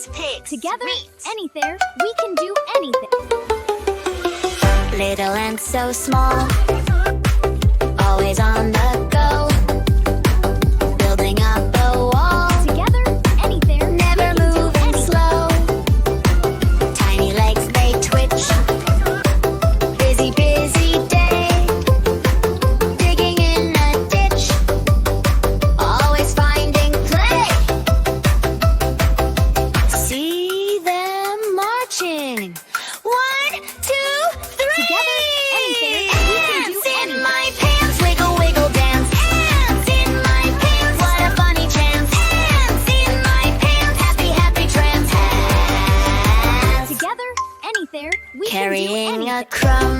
cats, pigs, Together, meat. anything, we can do anything. Little and so small, always on the go, building up a wall. Together, anything, Never moving slow. Tiny legs, they twitch. Busy, busy day. Digging in a ditch. Always finding play. See them marching. 1, 2, 3. Together, anything, we can do Ants in anything. my pants. Wiggle, wiggle, dance. Ants in my pants. What a funny chance. Ants in my pants. Happy, happy trance. Ants. Together, anything, we can do Carrying anything. a crumb